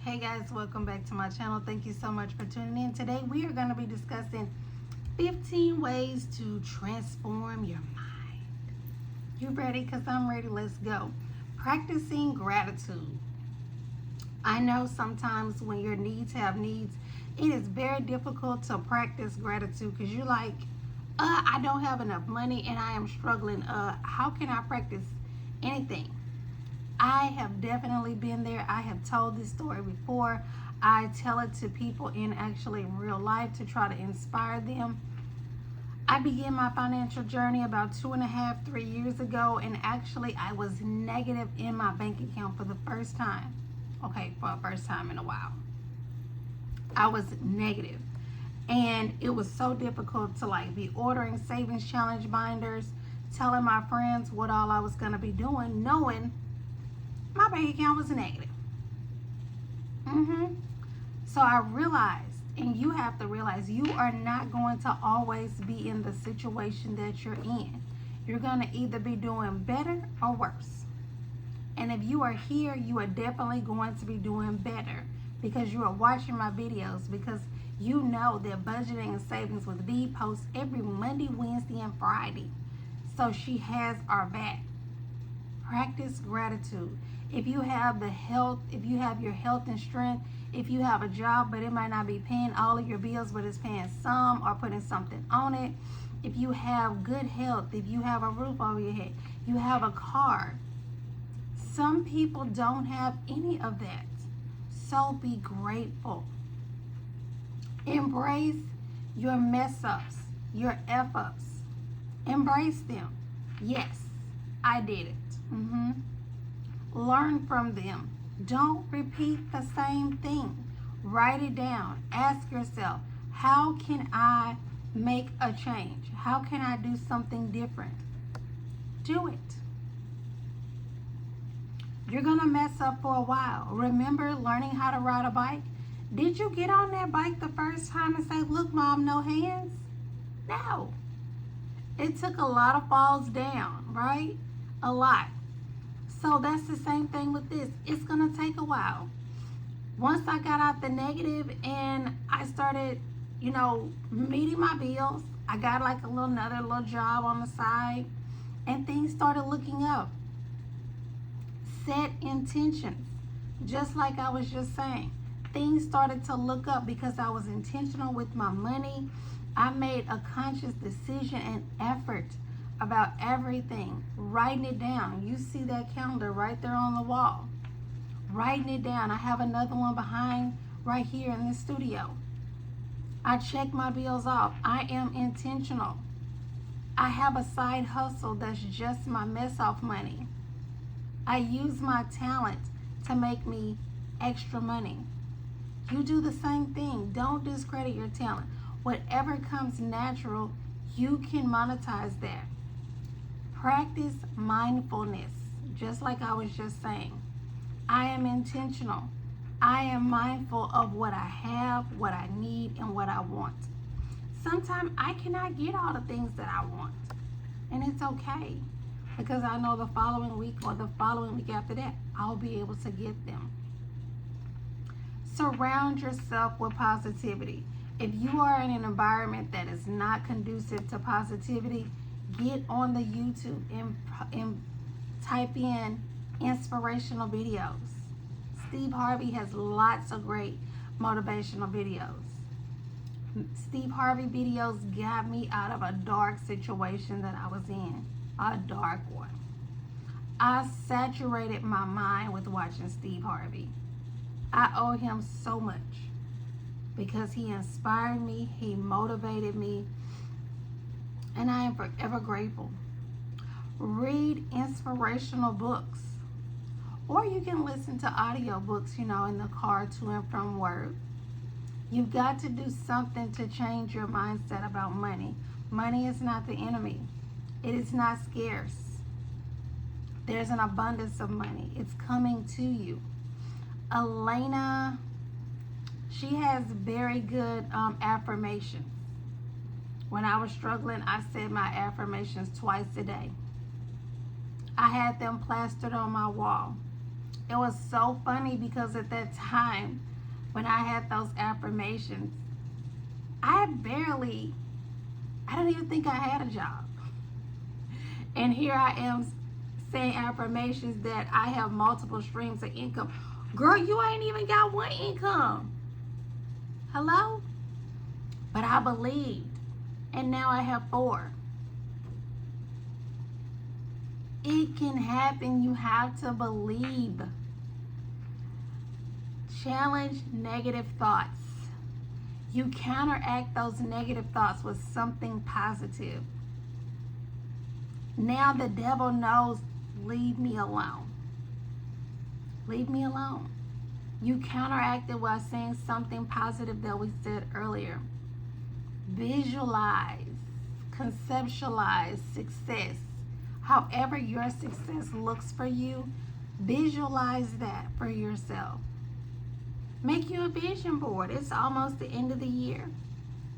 Hey guys, welcome back to my channel. Thank you so much for tuning in. Today we are going to be discussing 15 ways to transform your mind. You ready? Because I'm ready. Let's go. Practicing gratitude. I know sometimes when your needs have needs, it is very difficult to practice gratitude because you're like, I don't have enough money and I am struggling. How can I practice anything? I have definitely been there. I have told this story before. I tell it to people in actually real life to try to inspire them. I began my financial journey about 2.5, 3 years ago, and actually I was negative in my bank account for the first time. Okay, for the first time in a while. I was negative. And it was so difficult to like be ordering savings challenge binders, telling my friends what all I was going to be doing, knowing my bank account was negative. So I realized, and you have to realize, you are not going to always be in the situation that you're in. You're going to either be doing better or worse. And if you are here, you are definitely going to be doing better because you are watching my videos, because you know that Budgeting and Savings with B posts every Monday, Wednesday, and Friday. So she has our back. Practice gratitude. If you have the health, if you have your health and strength, if you have a job but it might not be paying all of your bills but it's paying some or putting something on it, if you have good health, if you have a roof over your head, you have a car. Some people don't have any of that. So be grateful. Embrace your mess ups, your F ups. Embrace them. Yes, I did it. Learn from them. Don't repeat the same thing. Write it down. Ask yourself, how can I make a change? How can I do something different? Do it. You're going to mess up for a while. Remember learning how to ride a bike? Did you get on that bike the first time and say, look, Mom, no hands? No. It took a lot of falls down, right? A lot. So that's the same thing with this. It's going to take a while. Once I got out the negative and I started, meeting my bills, I got like another little job on the side and things started looking up. Set intentions. Just like I was just saying, things started to look up because I was intentional with my money. I made a conscious decision and effort about everything, writing it down. You see that calendar right there on the wall. Writing it down. I have another one behind right here in the studio. I check my bills off. I am intentional. I have a side hustle that's just my mess off money. I use my talent to make me extra money. You do the same thing. Don't discredit your talent. Whatever comes natural, you can monetize that. Practice mindfulness, just like I was just saying. I am intentional. I am mindful of what I have, what I need, and what I want. Sometimes I cannot get all the things that I want, and it's okay because I know the following week or the following week after that, I'll be able to get them. Surround yourself with positivity. If you are in an environment that is not conducive to positivity, get on the YouTube and type in inspirational videos. Steve Harvey has lots of great motivational videos. Steve Harvey videos got me out of a dark situation that I was in, a dark one. I saturated my mind with watching Steve Harvey. I owe him so much because he inspired me, he motivated me, and I am forever grateful. Read inspirational books, or you can listen to audiobooks, in the car to and from work. You've got to do something to change your mindset about money. Money is not the enemy. It is not scarce. There's an abundance of money. It's coming to you. Elena, she has very good affirmations. When I was struggling, I said my affirmations twice a day. I had them plastered on my wall. It was so funny because at that time when I had those affirmations, I don't even think I had a job. And here I am saying affirmations that I have multiple streams of income. Girl, you ain't even got one income. Hello? But I believed. And now I have 4. It can happen. You have to believe. Challenge negative thoughts. You counteract those negative thoughts with something positive. Now the devil knows, leave me alone. Leave me alone. You counteract it while saying something positive that we said earlier. Visualize, conceptualize success. However your success looks for you, visualize that for yourself. Make you a vision board. It's almost the end of the year.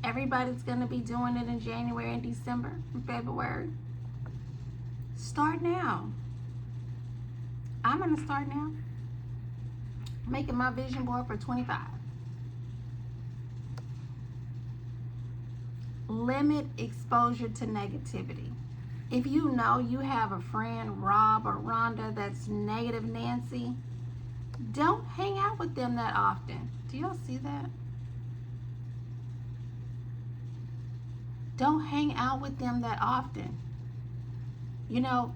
Everybody's going to be doing it in January and December and February. Start now. I'm going to start now. Making my vision board for 25. Limit exposure to negativity. If you know you have a friend, Rob or Rhonda, that's negative Nancy, don't hang out with them that often. Do y'all see that? Don't hang out with them that often. You know,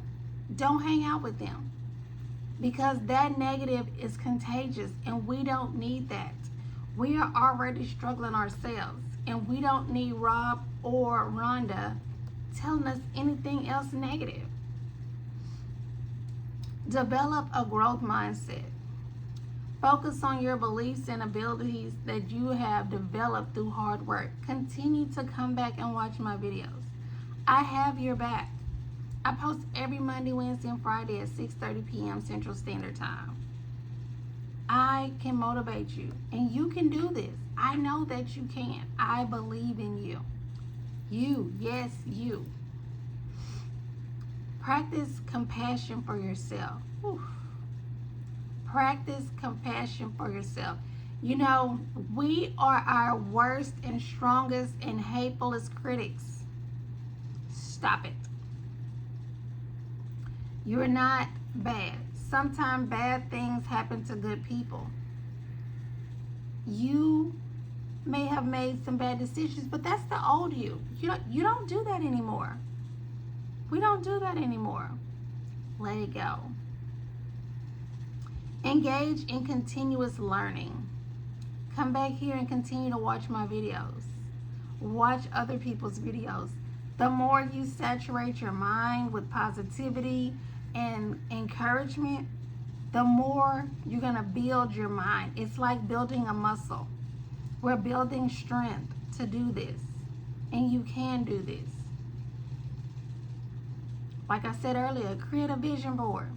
don't hang out with them. Because that negative is contagious and we don't need that. We are already struggling ourselves and we don't need Rob or Rhonda telling us anything else negative. Develop a growth mindset. Focus on your beliefs and abilities that you have developed through hard work. Continue to come back and watch my videos. I have your back. I post every Monday, Wednesday, and Friday at 6:30 p.m. Central Standard Time. I can motivate you, and you can do this. I know that you can. I believe in you. You, yes, you. Practice compassion for yourself. Whew. Practice compassion for yourself. You know, we are our worst and strongest and hatefulest critics. Stop it. You're not bad. Sometimes bad things happen to good people. You may have made some bad decisions, but that's the old you. You don't do that anymore. We don't do that anymore. Let it go. Engage in continuous learning. Come back here and continue to watch my videos. Watch other people's videos. The more you saturate your mind with positivity and encouragement, the more you're going to build your mind. It's like building a muscle. We're building strength to do this. And you can do this. Like I said earlier, create a vision board.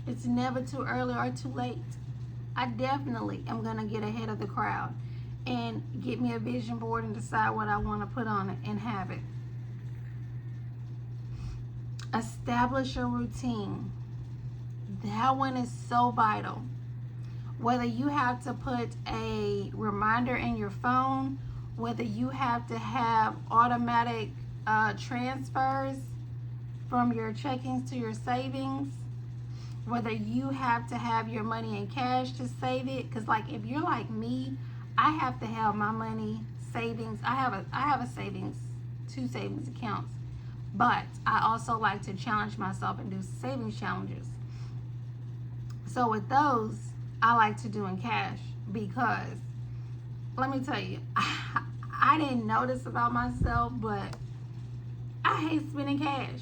It's never too early or too late. I definitely am going to get ahead of the crowd and get me a vision board and decide what I want to put on it and have it. Establish a routine. That one is so vital. Whether you have to put a reminder in your phone, whether you have to have automatic transfers from your checkings to your savings, whether you have to have your money in cash to save it, because like if you're like me, I have to have my money savings. I have a savings, 2 savings accounts, but I also like to challenge myself and do savings challenges. So with those, I like to do in cash because let me tell you, I didn't know this about myself, but I hate spending cash.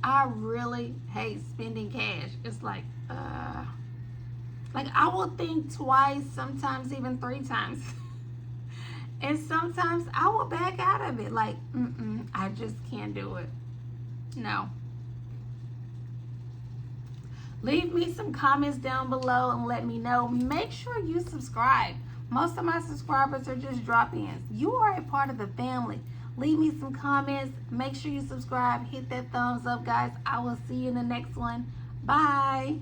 I really hate spending cash. It's like I will think twice, sometimes even 3 times. And sometimes I will back out of it. Like, I just can't do it. No. Leave me some comments down below and let me know. Make sure you subscribe. Most of my subscribers are just drop-ins. You are a part of the family. Leave me some comments. Make sure you subscribe. Hit that thumbs up, guys. I will see you in the next one. Bye.